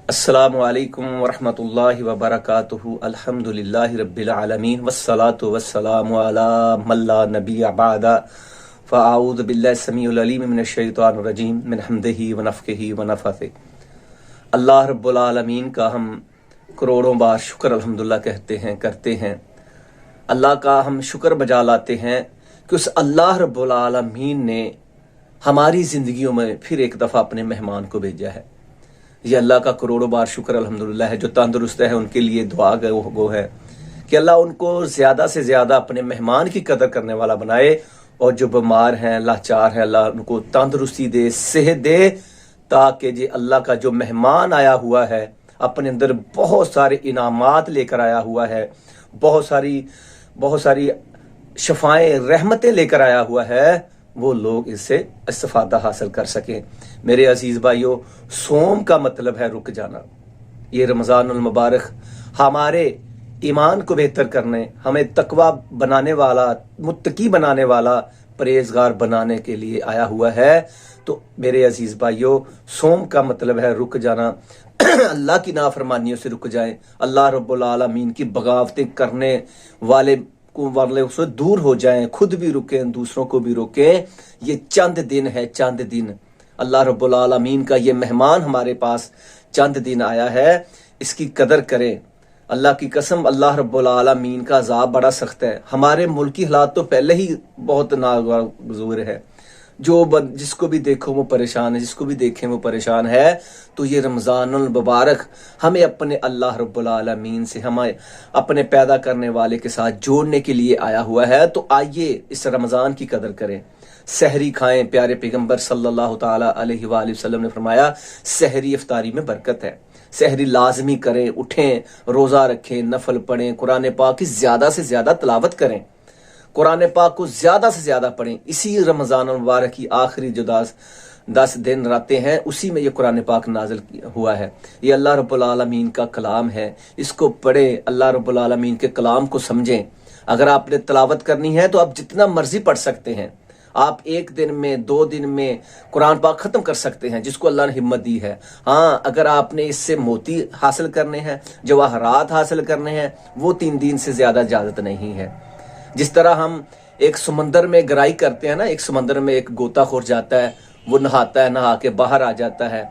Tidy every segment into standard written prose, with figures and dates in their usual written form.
السلام علیکم ورحمۃ اللہ وبرکاتہ۔ الحمدللہ رب العالمین والصلاة والسلام علی من لا نبی بعد۔ فاعوذ باللہ السمیع العلیم من الشیطان الرجیم من حمدہ ونفخہ ونفثہ۔ اللہ رب العالمین کا ہم کروڑوں بار شکر الحمدللہ کہتے ہیں، کرتے ہیں۔ اللہ کا ہم شکر بجا لاتے ہیں کہ اس اللہ رب العالمین نے ہماری زندگیوں میں پھر ایک دفعہ اپنے مہمان کو بھیجا ہے۔ یہ اللہ کا کروڑوں بار شکر الحمدللہ ہے۔ جو تندرست ہے ان کے لیے دعا گو ہے کہ اللہ ان کو زیادہ سے زیادہ اپنے مہمان کی قدر کرنے والا بنائے، اور جو بیمار ہیں، لاچار ہیں، اللہ ان کو تندرستی دے، صحت دے، تاکہ جی اللہ کا جو مہمان آیا ہوا ہے اپنے اندر بہت سارے انعامات لے کر آیا ہوا ہے، بہت ساری شفائیں، رحمتیں لے کر آیا ہوا ہے، وہ لوگ اس سے استفادہ حاصل کر سکیں۔ میرے عزیز بھائیو، صوم کا مطلب ہے رک جانا۔ یہ رمضان المبارک ہمارے ایمان کو بہتر کرنے، ہمیں تقوی بنانے والا، متقی بنانے والا، پرہیزگار بنانے کے لیے آیا ہوا ہے۔ تو میرے عزیز بھائیو، صوم کا مطلب ہے رک جانا۔ اللہ کی نافرمانیوں سے رک جائیں، اللہ رب العالمین کی بغاوتیں کرنے والے سے دور ہو جائیں، خود بھی رکیں، دوسروں کو بھی روکیں۔ یہ چند دن ہے، چند دن اللہ رب العالمین کا یہ مہمان ہمارے پاس چند دن آیا ہے، اس کی قدر کریں۔ اللہ کی قسم، اللہ رب العالمین کا عذاب بڑا سخت ہے۔ ہمارے ملکی حالات تو پہلے ہی بہت ناگزیر ہے، جس کو بھی دیکھو وہ پریشان ہے، جس کو بھی دیکھیں وہ پریشان ہے۔ تو یہ رمضان المبارک ہمیں اپنے اللہ رب العالمین سے، ہمیں اپنے پیدا کرنے والے کے ساتھ جوڑنے کے لیے آیا ہوا ہے۔ تو آئیے اس رمضان کی قدر کریں، سحری کھائیں۔ پیارے پیغمبر صلی اللہ تعالی علیہ وآلہ وسلم نے فرمایا سحری افطاری میں برکت ہے۔ سحری لازمی کریں، اٹھیں، روزہ رکھیں، نفل پڑھیں، قرآن پاک کی زیادہ سے زیادہ تلاوت کریں، قرآن پاک کو زیادہ سے زیادہ پڑھیں۔ اسی رمضان المبارک کی آخری جو 10 دن راتیں ہیں، اسی میں یہ قرآن پاک نازل ہوا ہے۔ یہ اللہ رب العالمین کا کلام ہے، اس کو پڑھیں، اللہ رب العالمین کے کلام کو سمجھیں۔ اگر آپ نے تلاوت کرنی ہے تو آپ جتنا مرضی پڑھ سکتے ہیں، آپ 1 دن میں 2 دن میں قرآن پاک ختم کر سکتے ہیں، جس کو اللہ نے ہمت دی ہے۔ ہاں، اگر آپ نے اس سے موتی حاصل کرنے ہیں، جواہرات حاصل کرنے ہیں، وہ 3 دن سے زیادہ اجازت نہیں ہے۔ جس طرح ہم ایک سمندر میں گرائی کرتے ہیں نا، ایک سمندر میں ایک غوطہ خور جاتا ہے، وہ نہاتا ہے، نہا کے باہر آ جاتا ہے،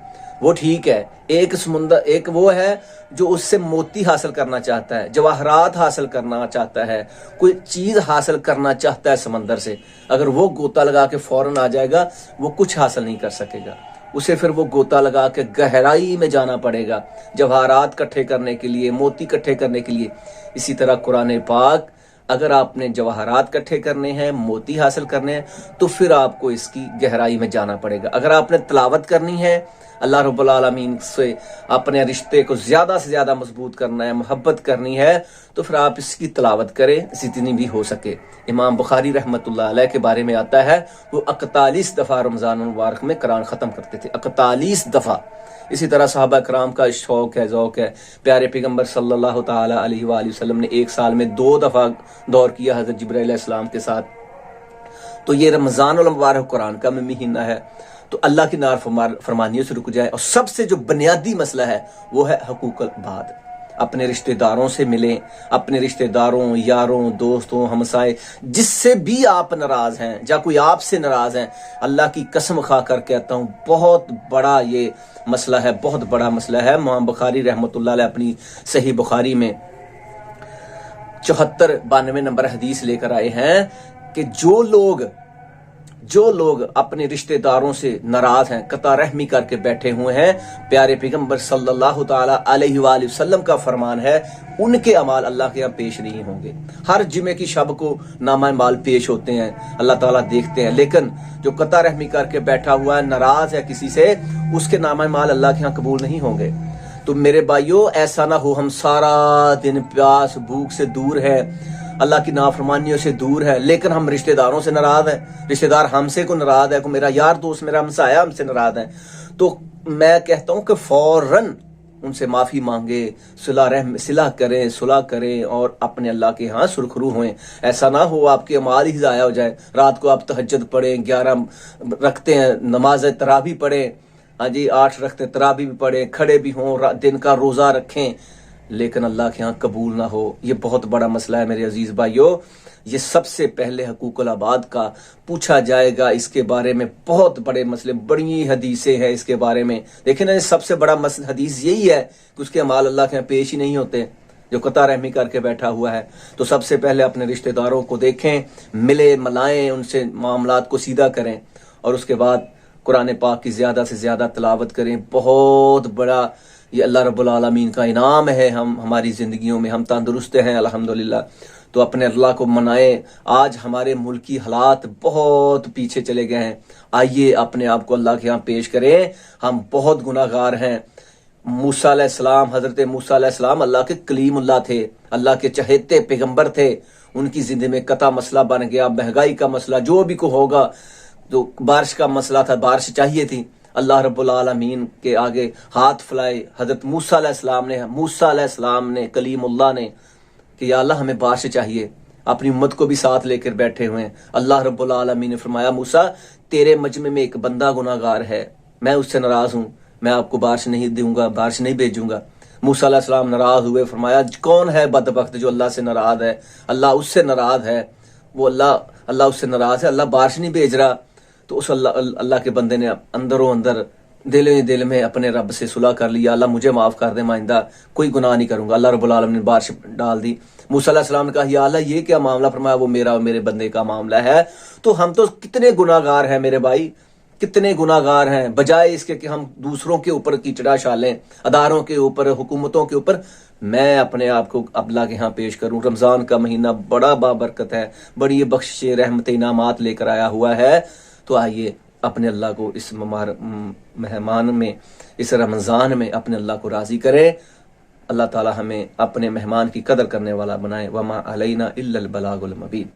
وہ ٹھیک ہے۔ ایک وہ ہے جو اس سے موتی حاصل کرنا چاہتا ہے، جواہرات حاصل کرنا چاہتا ہے، کوئی چیز حاصل کرنا چاہتا ہے سمندر سے، اگر وہ غوطہ لگا کے فوراً آ جائے گا، وہ کچھ حاصل نہیں کر سکے گا۔ اسے پھر وہ غوطہ لگا کے گہرائی میں جانا پڑے گا، جواہرات کٹھے کرنے کے لیے، موتی کٹھے کرنے کے لیے۔ اسی طرح قرآن پاک، اگر آپ نے جواہرات کٹھے کرنے ہیں، موتی حاصل کرنے ہیں، تو پھر آپ کو اس کی گہرائی میں جانا پڑے گا۔ اگر آپ نے تلاوت کرنی ہے، اللہ رب العالمین سے اپنے رشتے کو زیادہ سے زیادہ مضبوط کرنا ہے، محبت کرنی ہے، تو پھر آپ اس کی تلاوت کریں جتنی بھی ہو سکے۔ امام بخاری رحمۃ اللہ علیہ کے بارے میں آتا ہے، وہ 41 دفعہ رمضان المبارک میں قرآن ختم کرتے تھے، 41 دفعہ۔ اسی طرح صحابہ کرام کا شوق ہے، ذوق ہے۔ پیارے پیغمبر صلی اللہ تعالی علیہ وآلہ وسلم نے 1 سال میں 2 دفعہ دور کیا حضرت جبرائیل علیہ السلام کے ساتھ۔ تو یہ رمضان المبارک قرآن کا مہینہ ہے، تو اللہ کی فرمانیوں سے رک جائیں۔ اور سب سے جو بنیادی مسئلہ ہے وہ ہے حقوق العباد۔ اپنے رشتہ داروں سے ملیں، اپنے رشتہ داروں، یاروں، دوستوں، ہمسائے، جس سے بھی آپ ناراض ہیں یا کوئی آپ سے ناراض ہیں، اللہ کی قسم کھا کر کہتا ہوں، بہت بڑا یہ مسئلہ ہے، بہت بڑا مسئلہ ہے۔ امام بخاری رحمۃ اللہ علیہ اپنی صحیح بخاری میں 74-92 نمبر حدیث لے کر آئے ہیں کہ جو لوگ اپنے رشتہ داروں سے ناراض ہیں، قطع رحمی کر کے بیٹھے ہوئے ہیں، پیارے پیغمبر صلی اللہ تعالی علیہ وآلہ وسلم کا فرمان ہے، ان کے اعمال اللہ کے یہاں پیش نہیں ہوں گے۔ ہر جمعے کی شب کو نامہ اعمال پیش ہوتے ہیں، اللہ تعالیٰ دیکھتے ہیں، لیکن جو قطع رحمی کر کے بیٹھا ہوا ہے، ناراض ہے کسی سے، اس کے نامہ اعمال اللہ کے یہاں قبول نہیں ہوں گے۔ تو میرے بھائیو، ایسا نہ ہو ہم سارا دن پیاس بھوک سے دور ہے، اللہ کی نافرمانیوں سے دور ہے، لیکن ہم رشتہ داروں سے ناراض ہیں، رشتہ دار ہم سے کو ناراض ہے، کوئی میرا یار دوست، میرا ہمسایہ ہم سے ناراض ہے، تو میں کہتا ہوں کہ فوراً ان سے معافی مانگے، صلح کریں اور اپنے اللہ کے ہاں سرخرو ہوئیں۔ ایسا نہ ہو آپ کے اعمال ہی ضائع ہو جائے۔ رات کو آپ تہجد پڑھیں، 11 رکھتے ہیں، نماز تراویح پڑھیں، ہاں جی 8 رکعتیں تراویح بھی پڑھیں، کھڑے بھی ہوں، دن کا روزہ رکھیں، لیکن اللہ کے ہاں قبول نہ ہو، یہ بہت بڑا مسئلہ ہے میرے عزیز بھائیو۔ یہ سب سے پہلے حقوق العباد کا پوچھا جائے گا، اس کے بارے میں بہت بڑے مسئلے، بڑی حدیثیں ہیں اس کے بارے میں۔ دیکھیں نا، سب سے بڑا حدیث یہی ہے کہ اس کے اعمال اللہ کے یہاں پیش ہی نہیں ہوتے، جو قطع رحمی کر کے بیٹھا ہوا ہے۔ تو سب سے پہلے اپنے رشتہ داروں کو دیکھیں، ملے ملائیں، ان سے معاملات کو سیدھا کریں، اور اس کے بعد قرآن پاک کی زیادہ سے زیادہ تلاوت کریں۔ بہت بڑا یہ اللہ رب العالمین کا انعام ہے ہماری زندگیوں میں، ہم تندرست ہیں الحمدللہ، تو اپنے اللہ کو منائیں۔ آج ہمارے ملک کی حالات بہت پیچھے چلے گئے ہیں، آئیے اپنے آپ کو اللہ کے ہاں پیش کریں۔ ہم بہت گناہ گار ہیں۔ موسیٰ علیہ السلام، حضرت موسیٰ علیہ السلام اللہ کے کلیم اللہ تھے، اللہ کے چہیتے پیغمبر تھے، ان کی زندگی میں قطع مسئلہ بن گیا، مہنگائی کا مسئلہ، جو بھی کو ہوگا، جو بارش کا مسئلہ تھا، بارش چاہیے تھی، اللہ رب العالمین کے آگے ہاتھ پھیلائے حضرت موسیٰ علیہ السلام نے کلیم اللہ نے کہ یا اللہ ہمیں بارش چاہیے، اپنی امت کو بھی ساتھ لے کر بیٹھے ہوئے ہیں۔ اللہ رب العالمین نے فرمایا موسیٰ تیرے مجمع میں ایک بندہ گناہ گار ہے، میں اس سے ناراض ہوں، میں آپ کو بارش نہیں دوں گا، بارش نہیں بھیجوں گا۔ موسیٰ علیہ السلام ناراض ہوئے، فرمایا کون ہے بدبخت جو اللہ سے ناراض ہے؟ اللہ اس سے ناراض ہے، وہ اللہ اس سے ناراض ہے، اللہ بارش نہیں بھیج رہا۔ تو اس اللہ کے بندے نے اندروں اندر دل میں اپنے رب سے صلح کر لیا، اللہ مجھے معاف کر دے، آئندہ کوئی گناہ نہیں کروں گا۔ اللہ رب العالمین نے بارش ڈال دی۔ موسیٰ علیہ السلام نے کہا یا اللہ یہ کیا معاملہ؟ فرمایا وہ میرا اور میرے بندے کا معاملہ ہے۔ تو ہم تو کتنے گناہ گار ہیں میرے بھائی، کتنے گناہ گار ہیں، بجائے اس کے کہ ہم دوسروں کے اوپر کیچڑا ڈالیں، اداروں کے اوپر، حکومتوں کے اوپر، میں اپنے آپ کو اللہ کے ہاں پیش کروں۔ رمضان کا مہینہ بڑا بابرکت ہے، بڑی بخشش رحمت انعامات لے کر آیا ہوا ہے۔ تو آئیے اپنے اللہ کو اس مہمان میں، اس رمضان میں اپنے اللہ کو راضی کریں۔ اللہ تعالی ہمیں اپنے مہمان کی قدر کرنے والا بنائے۔ وما علینا الا البلاغ المبین۔